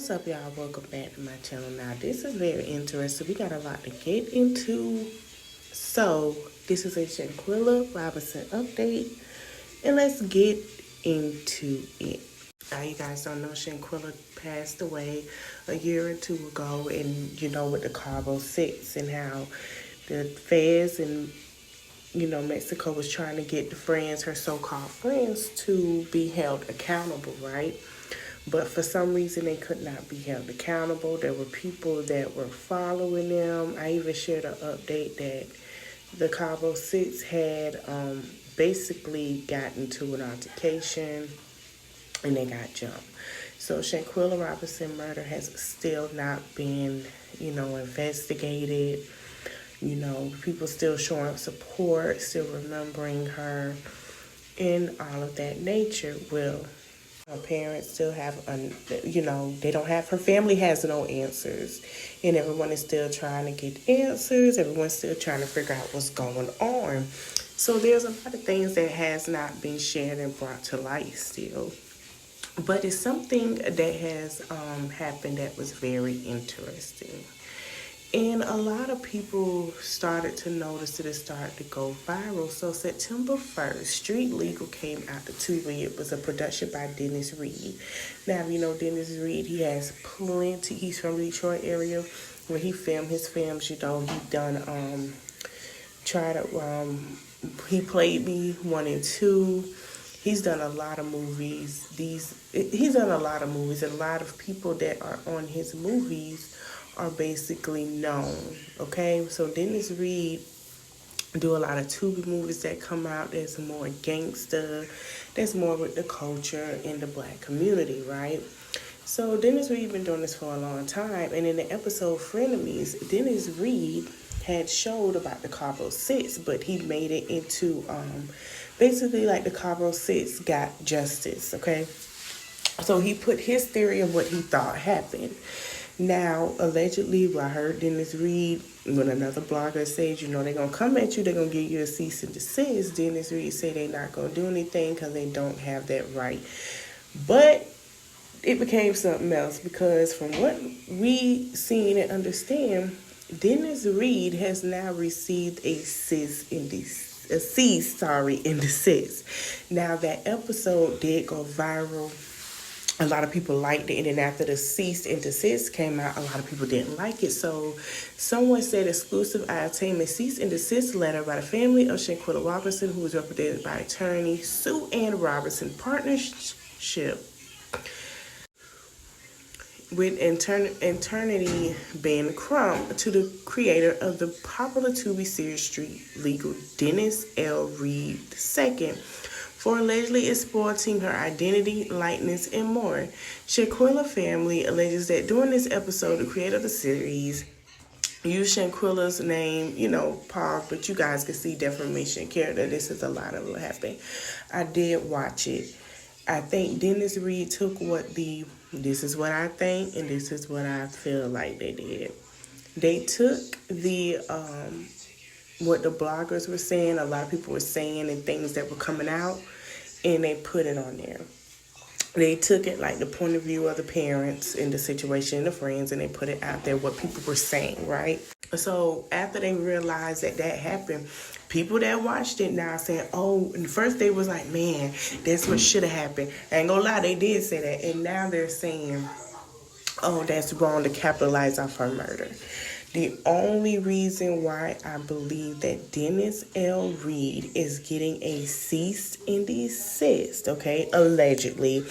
What's up, y'all? Welcome back to my channel. Now, this is very interesting. We got a lot to get into. So, this is a Shanquella Robinson update, and let's get into it. Now, you guys don't know Shanquella passed away a year or two ago, and with the Cabo 6 and how the feds and Mexico was trying to get the friends, her so-called friends, to be held accountable, right? But for some reason, they could not be held accountable. There were people that were following them. I even shared an update that the Cabo 6 had basically gotten into an altercation and they got jumped. So Shanquella Robinson murder has still not been, investigated. People still showing support, still remembering her, and all of that nature. Well, her parents still have, they don't have, her family has no answers. And everyone is still trying to get answers. Everyone's still trying to figure out what's going on. So there's a lot of things that has not been shared and brought to light still. But it's something that has happened that was very interesting. And a lot of people started to notice that it started to go viral. So September 1st, Street Legal came out to Tubi. It was a production by Dennis Reed. Now, if you know Dennis Reed, he has plenty. He's from the Detroit area where he filmed his films. He done, he played me 1 and 2. He's done a lot of movies. He's done a lot of movies. And a lot of people that are on his movies are basically known, okay? So Dennis Reed do a lot of Tubi movies that come out that's more gangster, that's more with the culture in the black community, right? So Dennis Reed been doing this for a long time, and in the episode Frenemies, Dennis Reed had showed about the Cabo 6, but he made it into basically like the Cabo 6 got justice, okay? So he put his theory of what he thought happened. Now, allegedly, I heard Dennis Reed, when another blogger said, they're going to come at you, they're going to give you a cease and desist. Dennis Reed said they're not going to do anything because they don't have that right. But it became something else because from what we seen and understand, Dennis Reed has now received a cease and desist. Now, that episode did go viral. A lot of people liked it, and then after the cease and desist came out, a lot of people didn't like it. So someone said exclusive I obtained a cease and desist letter by the family of Shanquella Robinson, who was represented by attorney Sue Ann Robinson, partnership with eternity Ben Crump, to the creator of the popular Tubi series Street Legal, Dennis L. Reed II, for allegedly exploiting her identity, likeness, and more. Shanquella family alleges that during this episode, the creator of the series used Shanquella's name, Paul, but you guys can see defamation of character. This is a lot of what happened. I did watch it. I think Dennis Reed took this is what I think, and this is what I feel like they did. They took what the bloggers were saying, a lot of people were saying, and things that were coming out, and they put it on there. They took it like the point of view of the parents in the situation and the friends, and they put it out there, what people were saying, right? So after they realized that happened, people that watched it now saying, oh, and first they was like, man, that's what should have happened. I ain't gonna lie, they did say that. And now they're saying, oh, that's wrong to capitalize off her murder. The only reason why I believe that Dennis L. Reed is getting a cease and desist, okay, allegedly,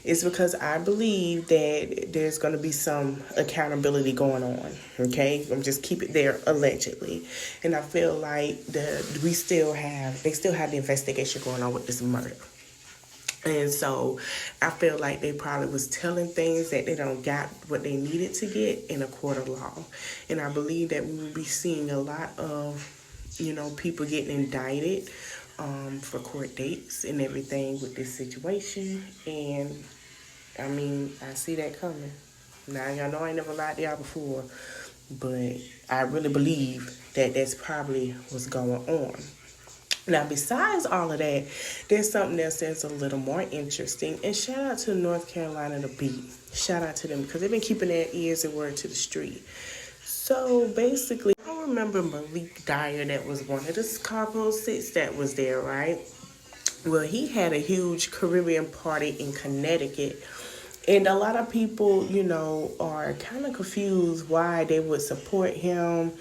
is because I believe that there's going to be some accountability going on, okay? I'm just keep it there, allegedly. And I feel like they still have the investigation going on with this murder. And so I feel like they probably was telling things that they don't got what they needed to get in a court of law. And I believe that we will be seeing a lot of, people getting indicted for court dates and everything with this situation. And, I see that coming. Now, y'all know I ain't never lied to y'all before, but I really believe that that's probably what's going on. Now, besides all of that, there's something else that's a little more interesting. And shout out to North Carolina The Beat. Shout out to them because they've been keeping their ears and word to the street. So basically, I remember Malik Dyer, that was one of the Scarborough Six that was there, right? Well, he had a huge Caribbean party in Connecticut. And a lot of people, are kind of confused why they would support him.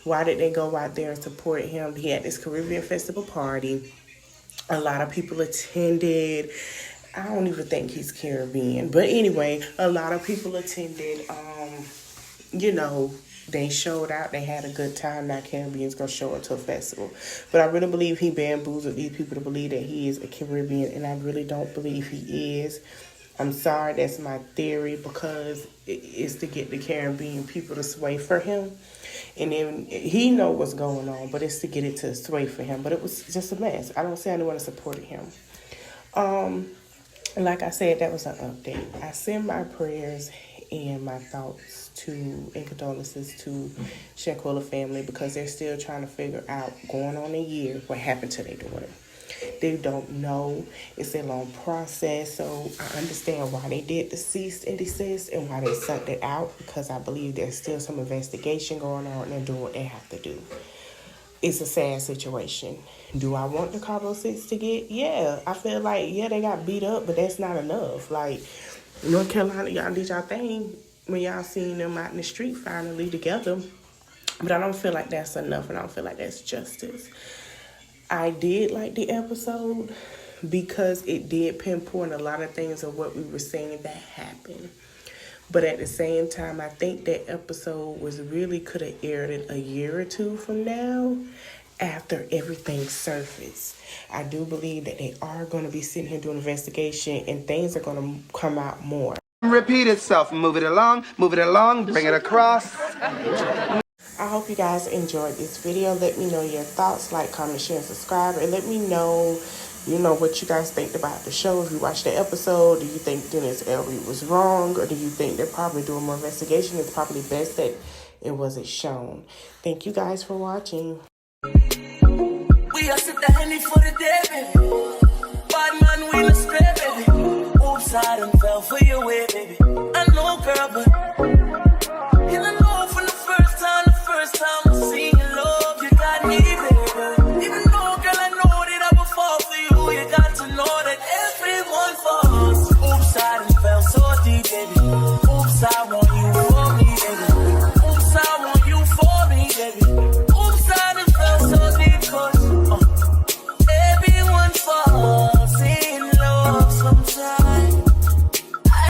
Why did they go out there and support him? He had this Caribbean festival party. A lot of people attended. I don't even think he's Caribbean. But anyway, a lot of people attended. They showed out. They had a good time. Now Caribbean's going to show up to a festival. But I really believe he bamboozled these people to believe that he is a Caribbean. And I really don't believe he is. I'm sorry, that's my theory, because it's to get the Caribbean people to sway for him. And then he know what's going on, but it's to get it to sway for him. But it was just a mess. I don't see anyone supporting him. Like I said, that was an update. I send my prayers and my thoughts and condolences to Shanquella family, because they're still trying to figure out, going on a year, what happened to their daughter. They don't know. It's a long process, so I understand why they did the cease and desist and why they sucked it out, because I believe there's still some investigation going on and they're doing what they have to do. It's a sad situation. Do I want the Cabo Six to get? Yeah. I feel like, they got beat up, but that's not enough. Like, North Carolina, y'all did y'all thing when y'all seen them out in the street finally together. But I don't feel like that's enough, and I don't feel like that's justice. I did like the episode because it did pinpoint a lot of things of what we were saying that happened. But at the same time, I think that episode could have aired it a year or two from now, after everything surfaced. I do believe that they are going to be sitting here doing an investigation, and things are going to come out more. Repeat itself. Move it along, bring it across. I hope you guys enjoyed this video. Let me know your thoughts. Like, comment, share, and subscribe. And let me know, what you guys think about the show. If you watched the episode, do you think Dennis Ellery was wrong? Or do you think they're probably doing more investigation? It's probably best that it wasn't shown. Thank you guys for watching. We are sit the Henny for the day, baby. Bad man, we no spray, baby. Oops, I done fell for your way, baby. I know, girl, but